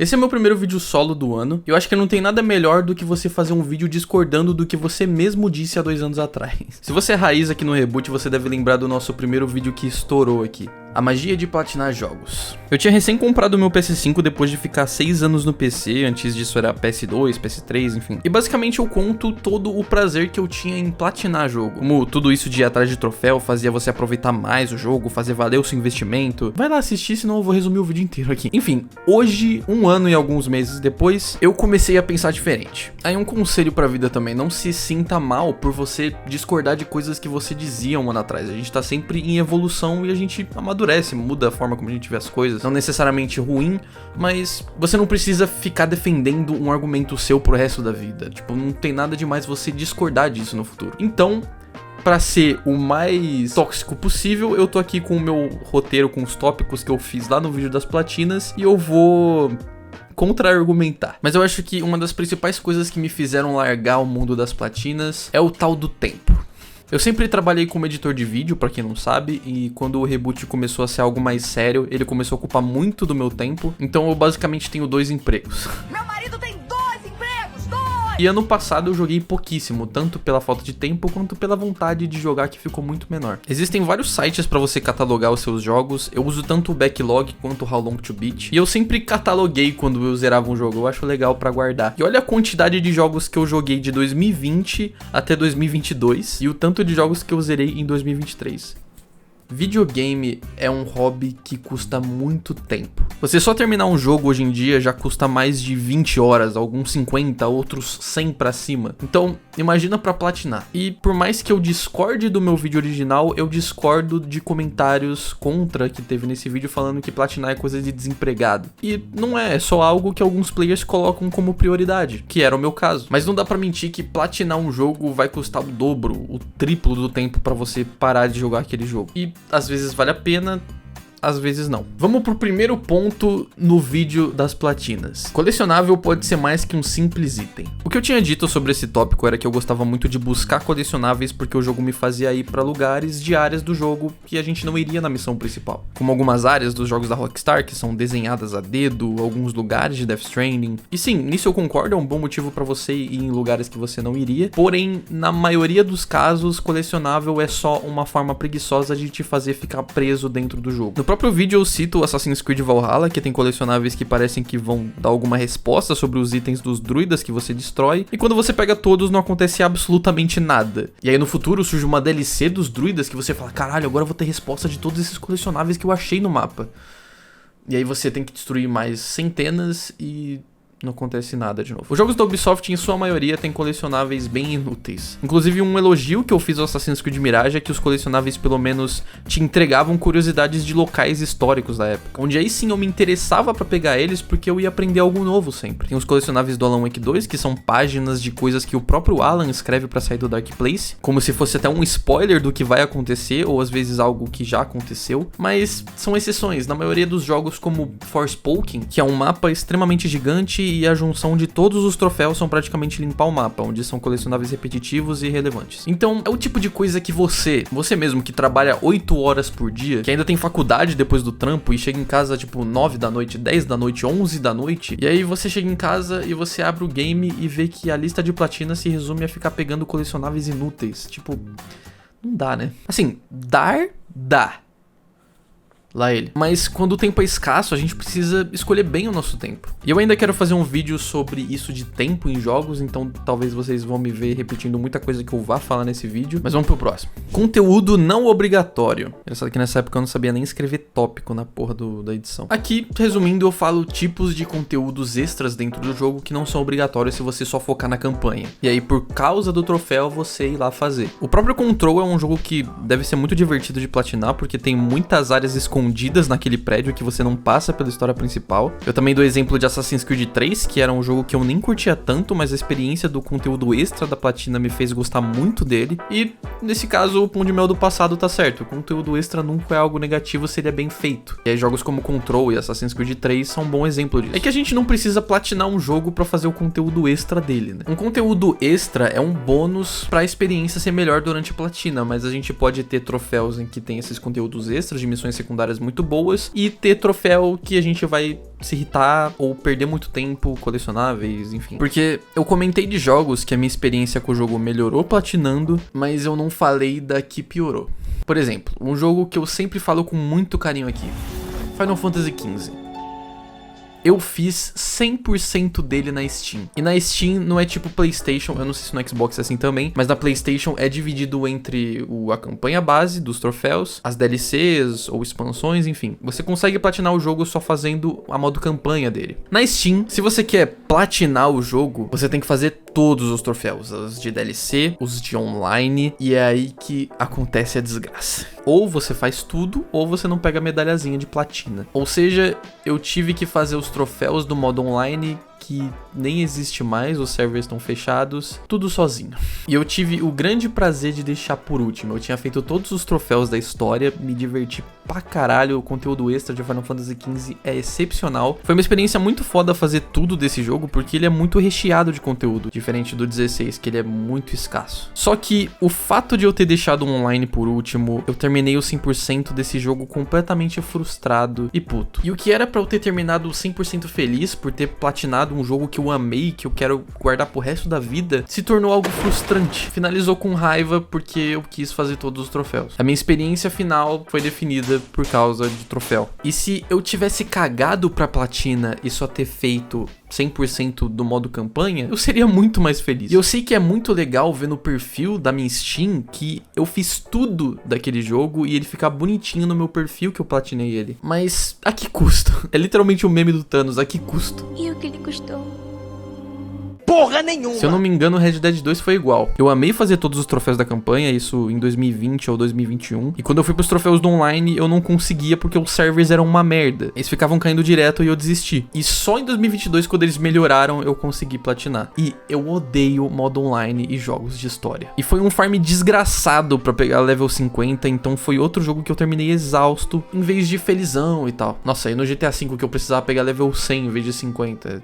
Esse é meu primeiro vídeo solo do ano. Eu acho que não tem nada melhor do que você fazer um vídeo discordando do que você mesmo disse há 2 anos atrás. Se você é raiz aqui no Reboot, você deve lembrar do nosso primeiro vídeo que estourou aqui. A magia de platinar jogos. Eu tinha recém comprado o meu PS5 depois de ficar 6 anos no PC, antes disso era PS2, PS3, enfim. E basicamente eu conto todo o prazer que eu tinha em platinar jogo. Como tudo isso de ir atrás de troféu fazia você aproveitar mais o jogo, fazer valer o seu investimento. Vai lá assistir, senão eu vou resumir o vídeo inteiro aqui. Enfim, hoje, 1 ano e alguns meses depois, eu comecei a pensar diferente. Aí um conselho pra vida também, não se sinta mal por você discordar de coisas que você dizia 1 ano atrás. A gente tá sempre em evolução e a gente amadurece, muda a forma como a gente vê as coisas, não necessariamente ruim, mas você não precisa ficar defendendo um argumento seu pro resto da vida. Tipo, não tem nada demais você discordar disso no futuro. Então, pra ser o mais tóxico possível, eu tô aqui com o meu roteiro, com os tópicos que eu fiz lá no vídeo das platinas, e eu vou contra-argumentar. Mas eu acho que uma das principais coisas que me fizeram largar o mundo das platinas é o tal do tempo. Eu sempre trabalhei como editor de vídeo, pra quem não sabe, e quando o Reboot começou a ser algo mais sério, ele começou a ocupar muito do meu tempo, então eu basicamente tenho 2 empregos. Meu marido tem 2 empregos, 2! E ano passado eu joguei pouquíssimo, tanto pela falta de tempo quanto pela vontade de jogar, que ficou muito menor. Existem vários sites pra você catalogar os seus jogos, eu uso tanto o Backlog quanto o How Long to Beat, e eu sempre cataloguei quando eu zerava um jogo, eu acho legal pra guardar. E olha a quantidade de jogos que eu joguei de 2020 até 2022, e o tanto de jogos que eu zerei em 2023. Videogame é um hobby que custa muito tempo. Você só terminar um jogo hoje em dia já custa mais de 20 horas, alguns 50, outros 100 pra cima. Então, imagina pra platinar. E por mais que eu discorde do meu vídeo original, eu discordo de comentários contra que teve nesse vídeo falando que platinar é coisa de desempregado. E não é só algo que alguns players colocam como prioridade, que era o meu caso. Mas não dá pra mentir que platinar um jogo vai custar o dobro, o triplo do tempo pra você parar de jogar aquele jogo. E às vezes vale a pena, às vezes não. Vamos pro primeiro ponto no vídeo das platinas. Colecionável pode ser mais que um simples item. O que eu tinha dito sobre esse tópico era que eu gostava muito de buscar colecionáveis porque o jogo me fazia ir pra lugares de áreas do jogo que a gente não iria na missão principal. Como algumas áreas dos jogos da Rockstar que são desenhadas a dedo, alguns lugares de Death Stranding. E sim, nisso eu concordo, é um bom motivo pra você ir em lugares que você não iria. Porém, na maioria dos casos, colecionável é só uma forma preguiçosa de te fazer ficar preso dentro do jogo. No próprio vídeo eu cito o Assassin's Creed Valhalla, que tem colecionáveis que parecem que vão dar alguma resposta sobre os itens dos druidas que você destrói, e quando você pega todos não acontece absolutamente nada. E aí no futuro surge uma DLC dos druidas que você fala, caralho, agora eu vou ter resposta de todos esses colecionáveis que eu achei no mapa. E aí você tem que destruir mais centenas e não acontece nada de novo. Os jogos da Ubisoft, em sua maioria, têm colecionáveis bem inúteis. Inclusive, um elogio que eu fiz ao Assassin's Creed Mirage é que os colecionáveis, pelo menos, te entregavam curiosidades de locais históricos da época. Onde aí sim eu me interessava pra pegar eles, porque eu ia aprender algo novo sempre. Tem os colecionáveis do Alan Wake 2, que são páginas de coisas que o próprio Alan escreve pra sair do Dark Place, como se fosse até um spoiler do que vai acontecer, ou às vezes algo que já aconteceu. Mas são exceções. Na maioria dos jogos, como Forspoken, que é um mapa extremamente gigante, e a junção de todos os troféus são praticamente limpar o mapa, onde são colecionáveis repetitivos e relevantes. Então, é o tipo de coisa que você mesmo que trabalha 8 horas por dia, que ainda tem faculdade depois do trampo e chega em casa tipo 9 da noite, 10 da noite, 11 da noite, e aí você chega em casa e você abre o game e vê que a lista de platina se resume a ficar pegando colecionáveis inúteis. Tipo, não dá, né? Assim, dá. Lá ele. Mas quando o tempo é escasso, a gente precisa escolher bem o nosso tempo. E eu ainda quero fazer um vídeo sobre isso de tempo em jogos, então talvez vocês vão me ver repetindo muita coisa que eu vá falar nesse vídeo. Mas vamos pro próximo. Conteúdo não obrigatório. Engraçado que nessa época eu não sabia nem escrever tópico na porra da edição. Aqui, resumindo, eu falo tipos de conteúdos extras dentro do jogo que não são obrigatórios se você só focar na campanha. E aí, por causa do troféu, você ir lá fazer. O próprio Control é um jogo que deve ser muito divertido de platinar, porque tem muitas áreas escondidas naquele prédio que você não passa pela história principal. Eu também dou exemplo de Assassin's Creed 3, que era um jogo que eu nem curtia tanto, mas a experiência do conteúdo extra da platina me fez gostar muito dele. E, nesse caso, o Pão de Mel do passado tá certo. O conteúdo extra nunca é algo negativo se ele é bem feito. E aí jogos como Control e Assassin's Creed 3 são um bom exemplo disso. É que a gente não precisa platinar um jogo pra fazer o conteúdo extra dele, né? Um conteúdo extra é um bônus pra experiência ser melhor durante a platina, mas a gente pode ter troféus em que tem esses conteúdos extras de missões secundárias histórias muito boas, e ter troféu que a gente vai se irritar ou perder muito tempo, colecionáveis, enfim. Porque eu comentei de jogos que a minha experiência com o jogo melhorou platinando, mas eu não falei da que piorou. Por exemplo, um jogo que eu sempre falo com muito carinho aqui, Final Fantasy XV. Eu fiz 100% dele na Steam. E na Steam não é tipo PlayStation, eu não sei se no Xbox é assim também, mas na PlayStation é dividido entre a campanha base dos troféus, as DLCs ou expansões, enfim. Você consegue platinar o jogo só fazendo a modo campanha dele. Na Steam, se você quer platinar o jogo, você tem que fazer todos os troféus, os de DLC, os de online, e é aí que acontece a desgraça. Ou você faz tudo, ou você não pega a medalhazinha de platina. Ou seja, eu tive que fazer os troféus do modo online, que nem existe mais, os servers estão fechados, tudo sozinho. E eu tive o grande prazer de deixar por último. Eu tinha feito todos os troféus da história, me diverti pra caralho, o conteúdo extra de Final Fantasy XV é excepcional. Foi uma experiência muito foda fazer tudo desse jogo, porque ele é muito recheado de conteúdo, diferente do 16, que ele é muito escasso. Só que o fato de eu ter deixado um online por último, eu terminei o 100% desse jogo completamente frustrado e puto. E o que era pra eu ter terminado 100% feliz por ter platinado um jogo que eu amei, que eu quero guardar pro resto da vida, se tornou algo frustrante. Finalizou com raiva porque eu quis fazer todos os troféus. A minha experiência final foi definida por causa de troféu. E se eu tivesse cagado pra platina e só ter feito 100% do modo campanha, eu seria muito mais feliz. E eu sei que é muito legal ver no perfil da minha Steam que eu fiz tudo daquele jogo e ele ficar bonitinho no meu perfil que eu platinei ele. Mas a que custo? É literalmente o meme do Thanos, a que custo? E o que ele custou? Porra nenhuma! Se eu não me engano, Red Dead 2 foi igual. Eu amei fazer todos os troféus da campanha, isso em 2020 ou 2021. E quando eu fui pros troféus do online, eu não conseguia porque os servers eram uma merda. Eles ficavam caindo direto e eu desisti. E só em 2022, quando eles melhoraram, eu consegui platinar. E eu odeio modo online e jogos de história. E foi um farm desgraçado pra pegar level 50, então foi outro jogo que eu terminei exausto, em vez de felizão e tal. Nossa, aí no GTA V que eu precisava pegar level 100 em vez de 50...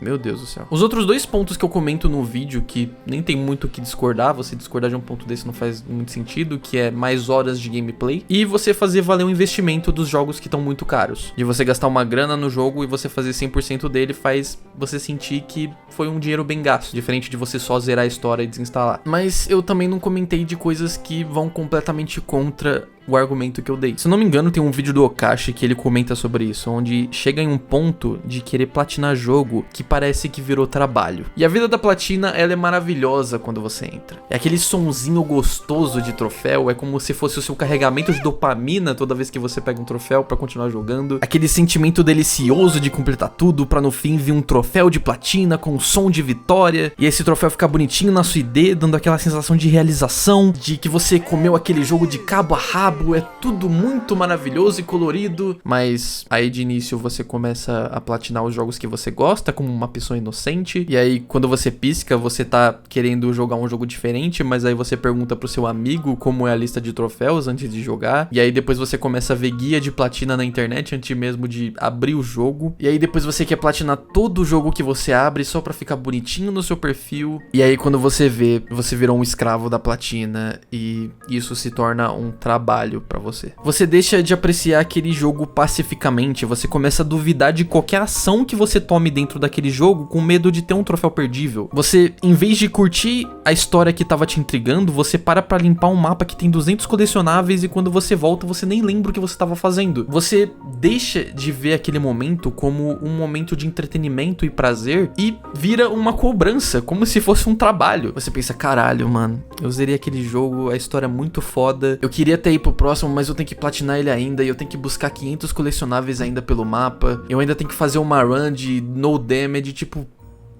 Meu Deus do céu. Os outros dois pontos que eu comento no vídeo, que nem tem muito o que discordar, você discordar de um ponto desse não faz muito sentido, que é mais horas de gameplay, e você fazer valer o investimento dos jogos que estão muito caros. De você gastar uma grana no jogo e você fazer 100% dele faz você sentir que foi um dinheiro bem gasto, diferente de você só zerar a história e desinstalar. Mas eu também não comentei de coisas que vão completamente contra o argumento que eu dei. Se eu não me engano, tem um vídeo do Okashi que ele comenta sobre isso, onde chega em um ponto de querer platinar jogo que parece que virou trabalho. E a vida da platina, ela é maravilhosa quando você entra. É aquele sonzinho gostoso de troféu, é como se fosse o seu carregamento de dopamina toda vez que você pega um troféu pra continuar jogando. Aquele sentimento delicioso de completar tudo pra no fim vir um troféu de platina com um som de vitória, e esse troféu ficar bonitinho na sua ID, dando aquela sensação de realização, de que você comeu aquele jogo de cabo a rabo. É tudo muito maravilhoso e colorido, mas aí de início você começa a platinar os jogos que você gosta como uma pessoa inocente, e aí quando você pisca, você tá querendo jogar um jogo diferente, mas aí você pergunta pro seu amigo como é a lista de troféus antes de jogar, e aí depois você começa a ver guia de platina na internet antes mesmo de abrir o jogo, e aí depois você quer platinar todo o jogo que você abre só pra ficar bonitinho no seu perfil, e aí quando você vê, você virou um escravo da platina, e isso se torna um trabalho pra você. Você deixa de apreciar aquele jogo pacificamente, você começa a duvidar de qualquer ação que você tome dentro daquele jogo com medo de ter um troféu perdível. Você, em vez de curtir a história que tava te intrigando, você para pra limpar um mapa que tem 200 colecionáveis e quando você volta, você nem lembra o que você tava fazendo. Você deixa de ver aquele momento como um momento de entretenimento e prazer e vira uma cobrança, como se fosse um trabalho. Você pensa, caralho, mano, eu zerei aquele jogo, a história é muito foda, eu queria ter ido pro próximo, mas eu tenho que platinar ele ainda, e eu tenho que buscar 500 colecionáveis ainda pelo mapa, eu ainda tenho que fazer uma run de no damage, tipo...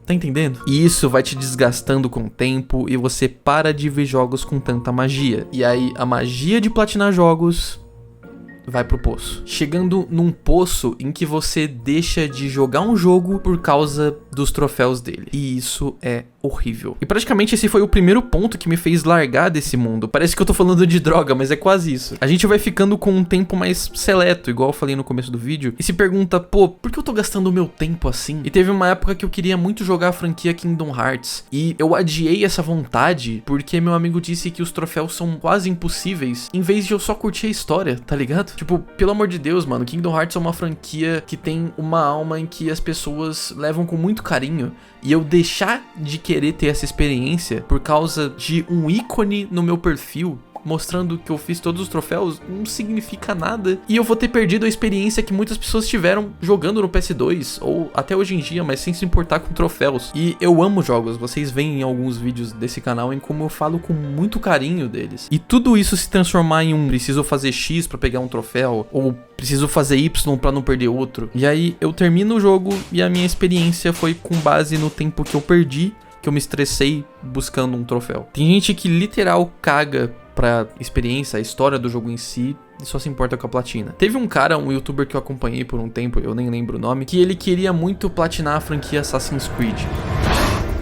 Tá entendendo? E isso vai te desgastando com o tempo, e você para de ver jogos com tanta magia. E aí, a magia de platinar jogos... vai pro poço. Chegando num poço em que você deixa de jogar um jogo por causa dos troféus dele. E isso é horrível. E praticamente esse foi o primeiro ponto que me fez largar desse mundo. Parece que eu tô falando de droga, mas é quase isso. A gente vai ficando com um tempo mais seleto, igual eu falei no começo do vídeo, e se pergunta, pô, por que eu tô gastando o meu tempo assim? E teve uma época que eu queria muito jogar a franquia Kingdom Hearts, e eu adiei essa vontade porque meu amigo disse que os troféus são quase impossíveis, em vez de eu só curtir a história, tá ligado? Tipo, pelo amor de Deus, mano, Kingdom Hearts é uma franquia que tem uma alma em que as pessoas levam com muito carinho, e eu deixar de querer ter essa experiência por causa de um ícone no meu perfil mostrando que eu fiz todos os troféus não significa nada. E eu vou ter perdido a experiência que muitas pessoas tiveram jogando no PS2, ou até hoje em dia, mas sem se importar com troféus. E eu amo jogos, vocês veem em alguns vídeos desse canal em como eu falo com muito carinho deles. E tudo isso se transformar em um preciso fazer X pra pegar um troféu, ou preciso fazer Y pra não perder outro. E aí eu termino o jogo e a minha experiência foi com base no tempo que eu perdi, que eu me estressei buscando um troféu. Tem gente que literal caga pra experiência, a história do jogo em si, e só se importa com a platina. Teve um cara, um youtuber que eu acompanhei por um tempo, eu nem lembro o nome, que ele queria muito platinar a franquia Assassin's Creed.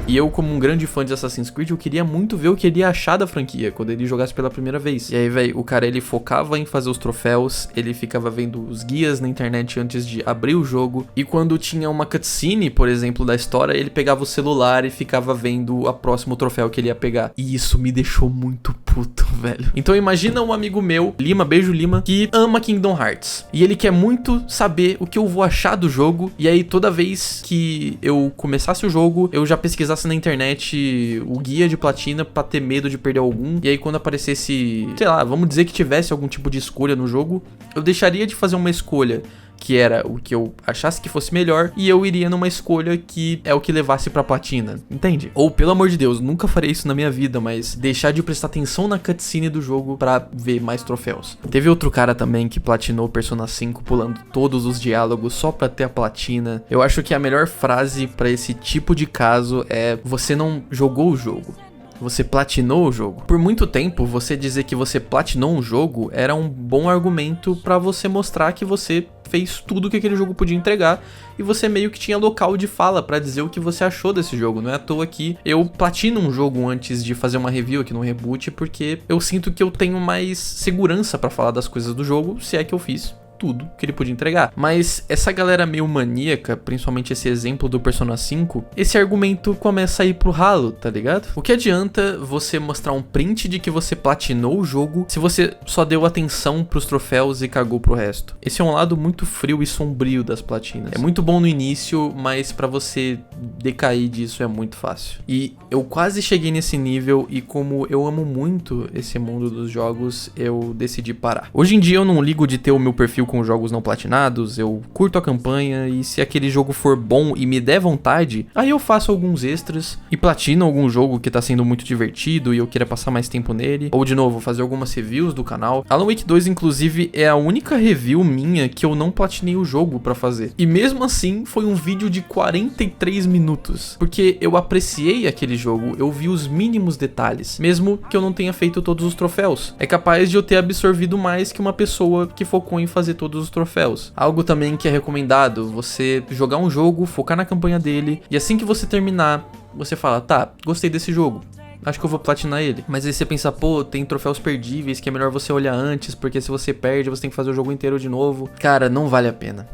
E eu, como um grande fã de Assassin's Creed, eu queria muito ver o que ele ia achar da franquia quando ele jogasse pela primeira vez. E aí, velho, o cara, ele focava em fazer os troféus, ele ficava vendo os guias na internet antes de abrir o jogo. E quando tinha uma cutscene, por exemplo, da história, ele pegava o celular e ficava vendo o próximo troféu que ele ia pegar. E isso me deixou muito puto, velho. Então imagina um amigo meu, Lima, beijo Lima, que ama Kingdom Hearts. E ele quer muito saber o que eu vou achar do jogo. E aí, toda vez que eu começasse o jogo, eu já pesquisasse na internet o guia de platina pra ter medo de perder algum. E aí quando aparecesse, sei lá, vamos dizer que tivesse algum tipo de escolha no jogo, eu deixaria de fazer uma escolha que era o que eu achasse que fosse melhor, e eu iria numa escolha que é o que levasse pra platina, entende? Ou, pelo amor de Deus, nunca farei isso na minha vida, mas deixar de prestar atenção na cutscene do jogo pra ver mais troféus. Teve outro cara também que platinou Persona 5 pulando todos os diálogos só pra ter a platina. Eu acho que a melhor frase pra esse tipo de caso é: você não jogou o jogo, você platinou o jogo. Por muito tempo, você dizer que você platinou um jogo era um bom argumento pra você mostrar que você fez tudo que aquele jogo podia entregar, e você meio que tinha local de fala pra dizer o que você achou desse jogo. Não é à toa que eu platino um jogo antes de fazer uma review aqui no Reboot, porque eu sinto que eu tenho mais segurança pra falar das coisas do jogo, se é que eu fiz tudo que ele podia entregar. Mas essa galera meio maníaca, principalmente esse exemplo do Persona 5, esse argumento começa a ir pro ralo, tá ligado? O que adianta você mostrar um print de que você platinou o jogo se você só deu atenção pros troféus e cagou pro resto? Esse é um lado muito frio e sombrio das platinas. É muito bom no início, mas pra você decair disso é muito fácil. E eu quase cheguei nesse nível, e como eu amo muito esse mundo dos jogos, eu decidi parar. Hoje em dia eu não ligo de ter o meu perfil com jogos não platinados, eu curto a campanha, e se aquele jogo for bom e me der vontade, aí eu faço alguns extras e platino algum jogo que tá sendo muito divertido e eu queira passar mais tempo nele, ou de novo, fazer algumas reviews do canal. Alan Wake 2, inclusive, é a única review minha que eu não platinei o jogo pra fazer. E mesmo assim, foi um vídeo de 43 minutos, porque eu apreciei aquele jogo, eu vi os mínimos detalhes, mesmo que eu não tenha feito todos os troféus. É capaz de eu ter absorvido mais que uma pessoa que focou em fazer todos os troféus. Algo também que é recomendado, você jogar um jogo, focar na campanha dele, e assim que você terminar, você fala: tá, gostei desse jogo, acho que eu vou platinar ele. Mas aí você pensa: pô, tem troféus perdíveis que é melhor você olhar antes, porque se você perde, você tem que fazer o jogo inteiro de novo. Cara, não vale a pena.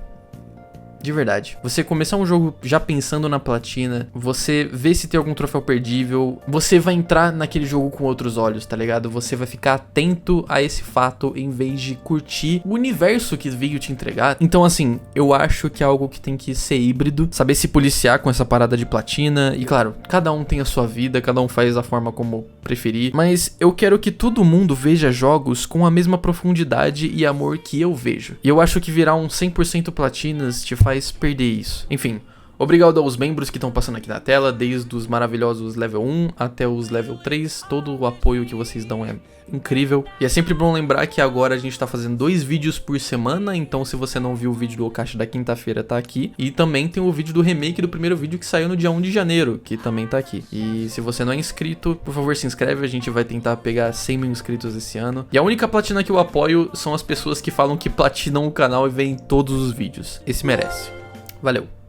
De verdade. Você começar um jogo já pensando na platina, você vê se tem algum troféu perdível, você vai entrar naquele jogo com outros olhos, tá ligado? Você vai ficar atento a esse fato em vez de curtir o universo que veio te entregar. Então, assim, eu acho que é algo que tem que ser híbrido, saber se policiar com essa parada de platina. E claro, cada um tem a sua vida, cada um faz da forma como preferir, mas eu quero que todo mundo veja jogos com a mesma profundidade e amor que eu vejo. E eu acho que virar um 100% platinas te faz perder isso. Enfim, obrigado aos membros que estão passando aqui na tela, desde os maravilhosos level 1 até os level 3, todo o apoio que vocês dão é incrível. E é sempre bom lembrar que agora a gente tá fazendo 2 vídeos por semana, então se você não viu o vídeo do Okashi da quinta-feira, tá aqui. E também tem o vídeo do remake do primeiro vídeo que saiu no dia 1 de janeiro, que também tá aqui. E se você não é inscrito, por favor se inscreve, a gente vai tentar pegar 100 mil inscritos esse ano. E a única platina que eu apoio são as pessoas que falam que platinam o canal e veem todos os vídeos. Esse merece. Valeu!